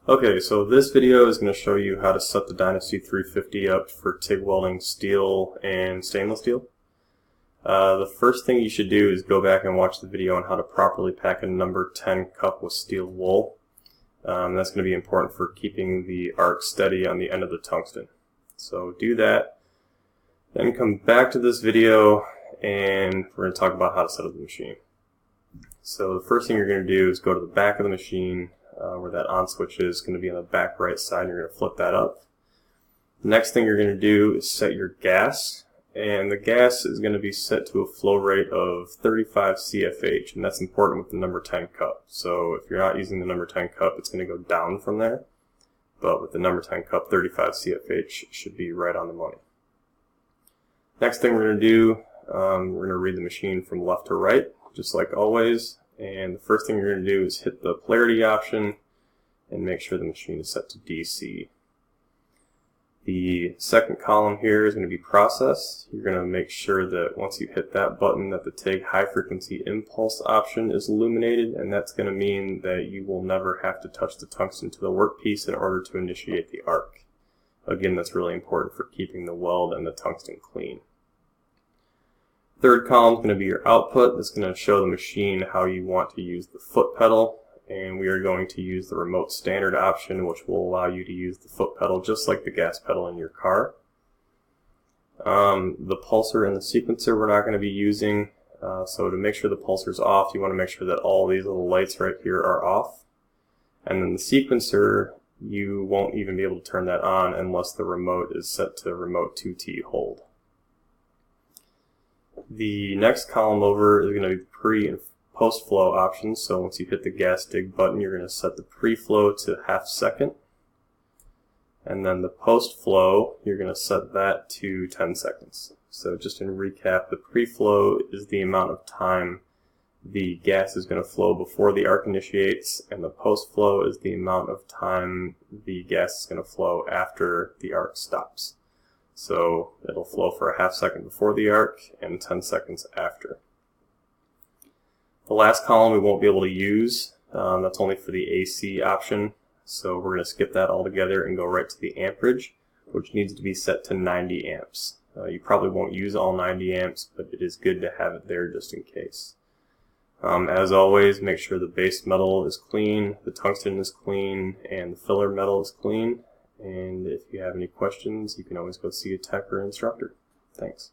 Okay, so this video is going to show you how to set the Dynasty 350 up for TIG welding steel and stainless steel. The first thing you should do is go back and watch the video on how to properly pack a number 10 cup with steel wool. That's going to be important for keeping the arc steady on the end of the tungsten. So do that, then come back to this video and we're going to talk about how to set up the machine. So the first thing you're going to do is go to the back of the machine where that on switch is going to be on the back right side, and you're going to flip that up. The next thing you're going to do is set your gas, and the gas is going to be set to a flow rate of 35 CFH, and that's important with the number 10 cup. So if you're not using the number 10 cup, it's going to go down from there, but with the number 10 cup, 35 CFH should be right on the money. Next thing we're going to do, we're going to read the machine from left to right, just like always. And the first thing you're going to do is hit the polarity option and make sure the machine is set to DC. The second column here is going to be process. You're going to make sure that once you hit that button that the TIG high frequency impulse option is illuminated, and that's going to mean that you will never have to touch the tungsten to the workpiece in order to initiate the arc. Again, that's really important for keeping the weld and the tungsten clean. Third column is going to be your output. That's going to show the machine how you want to use the foot pedal, and we are going to use the remote standard option, which will allow you to use the foot pedal just like the gas pedal in your car. The pulsar and the sequencer we're not going to be using, so to make sure the pulsar is off, you want to make sure that all these little lights right here are off. And then the sequencer, you won't even be able to turn that on unless the remote is set to remote 2T hold. The next column over is going to be pre and post flow options. So once you hit the gas dig button, you're going to set the pre-flow to ½ second, and then the post flow, you're going to set that to 10 seconds. So just in recap, the pre-flow is the amount of time the gas is going to flow before the arc initiates, and the post flow is the amount of time the gas is going to flow after the arc stops. So it'll flow for ½ second before the arc and 10 seconds after. The last column we won't be able to use. That's only for the AC option. So we're going to skip that altogether and go right to the amperage, which needs to be set to 90 amps. You probably won't use all 90 amps, but it is good to have it there just in case. As always, make sure the base metal is clean, the tungsten is clean, and the filler metal is clean. And if you have any questions, you can always go see a tech or instructor. Thanks.